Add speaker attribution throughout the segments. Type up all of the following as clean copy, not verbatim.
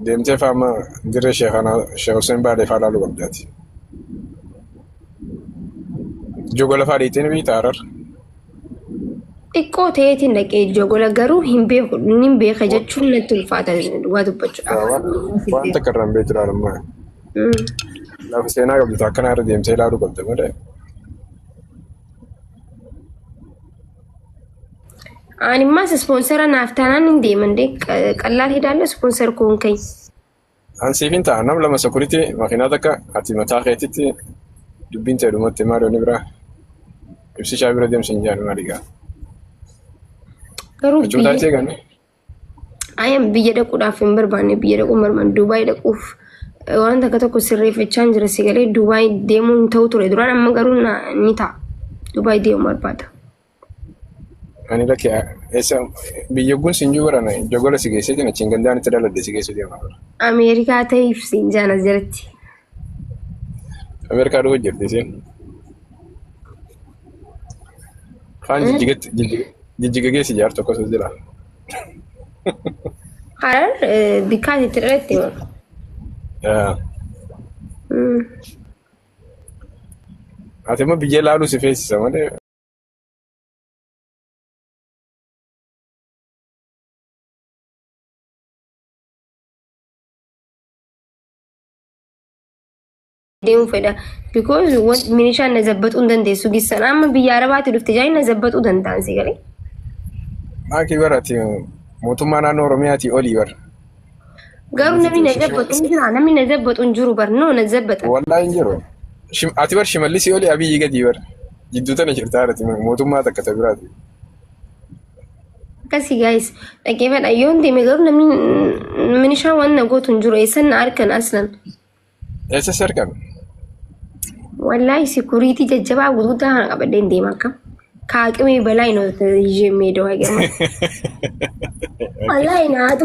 Speaker 1: deemtee faama dirree Sheekh Hussein Baalee fa'aa ilaaluu qabdaati. Jogola fa'aa dhiittee ni beektaa Harar?
Speaker 2: Xiqqoo ta'eetiin dhaqee jogola garuu hin beeka jechuun natti ulfaata waa dubbachuudhaaf.
Speaker 1: Waan takka irraa hin beektu ilaalumaa. Lafa seenaa qabdu akkana irra deemtee ilaaluu qabda malee.
Speaker 2: Ani mas sponsora naaf taanaan hin deeman qallaal hidhaalla sponsor kun kai.
Speaker 1: An siifin ta'a nam lama sakuritti makiinaa takka ati mataa keetitti dubbiin ta'e dhumatti maal yooni biraa ibsishaa bira deemsa hin jaanu maaligaa.
Speaker 2: Garuu
Speaker 1: Achuutaa ta'e ganne.
Speaker 2: ayam biyya dhaquudhaaf hin barbaanne biyya dhaquun barbaanne Dubaay dhaquuf waan takka tokko sirreeffachaa hin jira si galee Dubaay deemuu hin ta'u ture duraan amma garuu ni ta'a Dubaay deemuu barbaada.
Speaker 1: Ani lakke eessa biyya gun sinjuu barana jogola si geessee jina achiin gandaan itti daladde si geessu deema.
Speaker 2: Ameerikaa ta'eef siin jaanas jalatti.
Speaker 1: Ameerikaa dhufu jirti isin. Kaan jijjiga geessi jaar tokko sus jira.
Speaker 2: Harar bikkaas itti dhalatti moo?
Speaker 1: Ati immoo biyya ilaaluu si feesisa malee.
Speaker 2: Deemuu fedha because wanti minishaan na zabbaxuu hin dandeessu gissan amma biyya arabaatti dhufte jaayin na zabbaxuu danda'an si galee.
Speaker 1: Maakii barati mootummaa naannoo Oromiyaati olii bara.
Speaker 2: Garuu namni na zabbaxu hin jira namni na zabbaxu hin jiru bara noo na zabbaxa.
Speaker 1: Wallaahi hin jiru. Ati bar shimallisii olii abiyyi gadi bara. Jidduu tana jirta haarati mootummaa takka ta biraati.
Speaker 2: Akkasii gaayis dhaqee fedha yoon deeme garuu namni minishaan waan na gootu hin jiru eessan na harkan aslan.
Speaker 1: Eessa sarkan?
Speaker 2: Wallahi security jajjabaa guddaa kana qabadhee hin deema akkam. Kaaqimee balaa hin oolte iyyee meedoo hagerma. Wallahi naatu.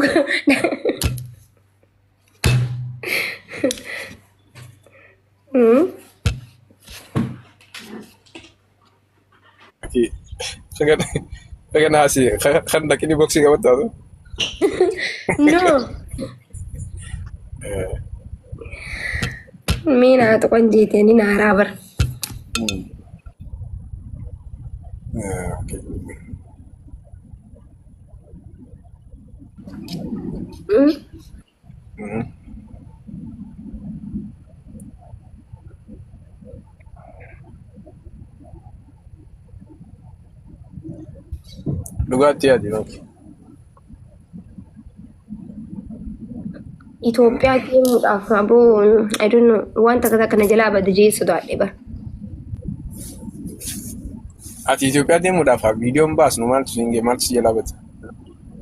Speaker 1: Sagan haasi kan dakini boksi qabataa tu.
Speaker 2: No. Mina tu kan jite ni nara bar.
Speaker 1: Okay. Dhugaatii adi nuti.
Speaker 2: Itoophiyaa deemuudhaaf aboo I don't know waan takka takka na jalaa badde jeessu daadhee bara.
Speaker 1: Ati Itoophiyaa deemuudhaaf viidiyoon baasnu maaltu singe maaltu si jalaa bata?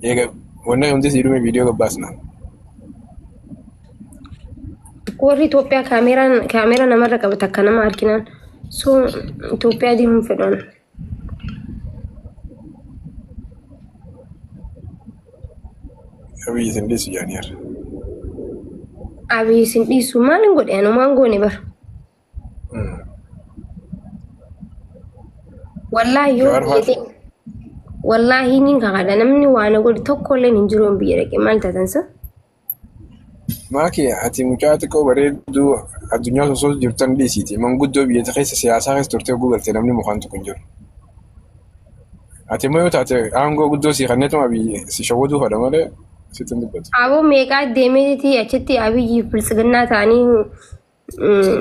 Speaker 1: Eega wanna hundi si dhume viidiyoo gabbaasna.
Speaker 2: Warri Itoophiyaa kaameeraa namarra qabata akka nama harkinaan so Itoophiyaa deemuu fedhan.
Speaker 1: Abiyyi sin dhiisu jaaniyaar.
Speaker 2: Abiyyi sin dhiisu maal hin godhe anumaan goone bara. Wallahi yoo biyya wallahi niin kakadha namni waan godhe tokkollee hin jiru biyya dhaqe maal taatansa?
Speaker 1: Maaki ati mucaa xiqqoo bareedduu addunyaa osoo jirtan dhiisiiti. Manguddoo biyya keessa siyaasaa keessa turtee oguu galtee namni mukaan tokko hin jiru. Ati immoo yoo taate aangoo guddoo si kanneetuma biyya si shawwaduu fadha malee sitti hin dubbatu.
Speaker 2: Aboo meeqaa deemeeti achitti abiyyi bilisiginnaa ta'anii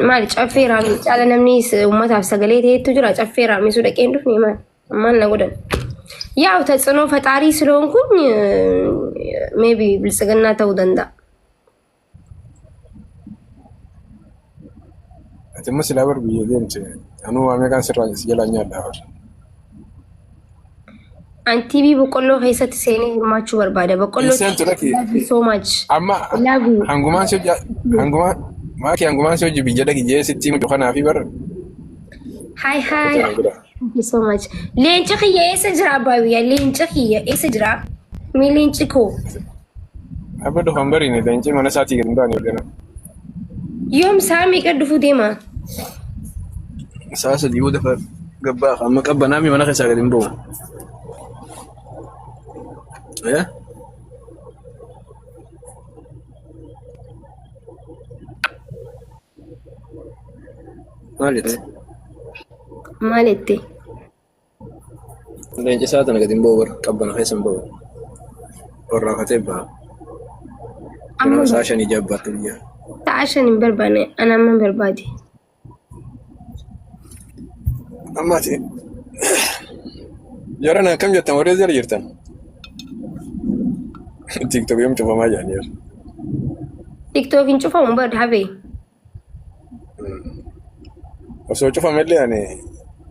Speaker 2: maal caffee raamii caala namni uummataaf sagalee ta'etu jira caffee raamii su dhaqeen dhufne maal na godhan. Yaa'u ተጽዕኖ ፈጣሪ ስለሆንኩኝ ሜቢ ብልጽግና ta'uu danda'a.
Speaker 1: Ati immoo silaa bar biyya deemte anuu waa meeqaan sirraa si jalaa nyaadhaa bar.
Speaker 2: Antiibii boqqolloo keessatti seenee hirmaachuu barbaada. Boqqolloo so much.
Speaker 1: Amma hangumaan si hangumaan maaki hangumaan si hojii biyya dhaqi jee sitti mucoo kanaa fi bar.
Speaker 2: Hi. Thank you so much. Leenci kiyya eessa jira abbaabiyaa? Leenci kiyya eessa jira? Mi leenci koo?
Speaker 1: Abba dhufan bariine leenci mana isaatii gadi hin baane hodhana.
Speaker 2: Yoom saa meeqa dhufuu deema?
Speaker 1: Saa sadii booda gabbaa amma qabbanaa mi mana keessaa gadi hin bahu. Maalit?
Speaker 2: Maalitti?
Speaker 1: Leenci isaa tana gadi hin ba'u bara qabbana keessa hin ba'u. Warraa katee ba'a. Ganama sa'a 5 jabbaatti biyya.
Speaker 2: Sa'a 5 hin barbaanne ana amma hin barbaade.
Speaker 1: Ammaati. Yaran akkam jettan warreen jala jirtan. TikTok yoom cufamaa jiranii jira.
Speaker 2: TikTokiin cufamu bad habee.
Speaker 1: Osoo cufamellee ani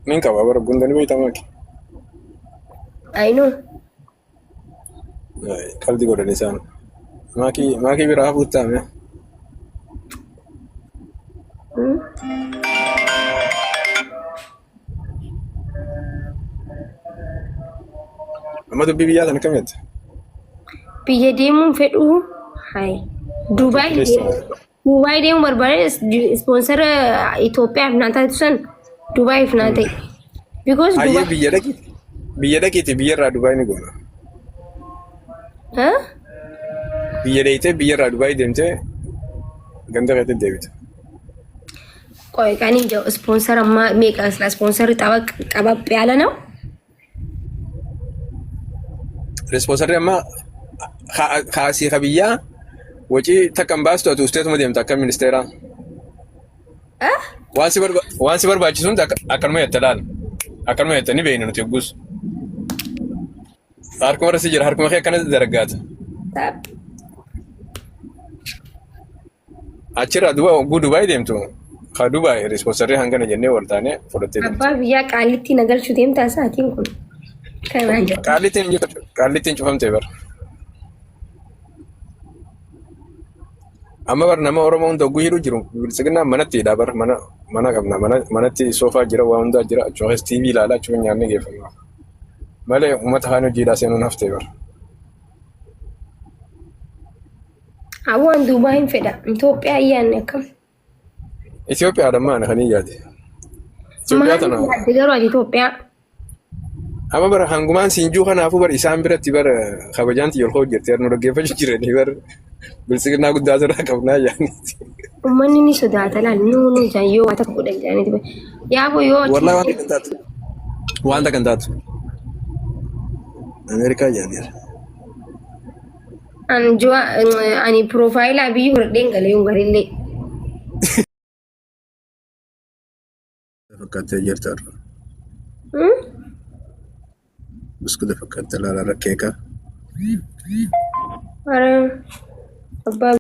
Speaker 1: nin qaba bara gundanii beektamaa ki.
Speaker 2: I know.
Speaker 1: Qalbii godhan isaan. Maakii biraa hafuuttaame. Amma dubbii biyyaa sana kam jette?
Speaker 2: Biyya deemuun fedhu hai Dubai deemuun barbaade ispoonsara Itoophiyaaf naa taatu san Dubaiif naa ta'e. Because
Speaker 1: Ayyee biyya dhaqiiti biyyarraa Dubai ni goona. Biyya dheeyitee biyyarraa Dubai deemtee ganda keetti deebite.
Speaker 2: Qoy qanii jiru ispoonsara ammaa meeqa isla ispoonsarri qabaphe yaala na'u?
Speaker 1: Ispoonsarri ammaa kaasii kabiyyaa wacii takkan baastu ati usteetuma deemta akka ministeeraa. Waan si barbaachisuun akkanuma jette laala. Akkanuma jette ni beekna nuti yoggus. Harkuma irra si jira harkuma kee akkana daraggaata. Achirraa oguu Dubaay deemtu ka Dubaay ispoonsarrii hangana jennee wal taanee fudhattee deemtu.
Speaker 2: Abbaa biyyaa qaalitti nagalchuu deemtaa sa'aatiin kun. Kanaan jedhu.
Speaker 1: Qaallittiin cufamtee bara. Amma bara nama Oromoo hunda oguu hidhuu jiru bilisiginaa manatti hidhaa bara mana qabna manatti soofaa jira waa hundaa jira achuma keessa TV ilaalaa achuma nyaanni geeffama. Malee uummata kaan hojiidhaa seenuun haftee bara.
Speaker 2: Awwaan Duubaa hin fedha. Itoophiyaa ayyaanne akkam.
Speaker 1: Itoophiyaa dhammaan kan iyyaate. Itoophiyaa tana.
Speaker 2: Maal garuu ati Itoophiyaa.
Speaker 1: Amma bara hangumaan siinjuu kanaafuu bara isaan biratti bara kabajaanti yoo hojjettee nu dhaggeeffachuu jiranii bara bilisiginaa guddaa sirraa qabnaa jaaniiti.
Speaker 2: Uummanni ni sodaata laal nuuni jaan yoo waa takka godhan jaaniiti. Yaaboo yoo.
Speaker 1: Wallaa wanta kan taatu. Ameerikaa jaaniira.
Speaker 2: Ani profaayilaa biyyi fudhadheen galee hin garillee.
Speaker 1: Fakkaattee jirta irra. Biskuuta fakkaattee laala rakkeekaa.
Speaker 2: Abbaa.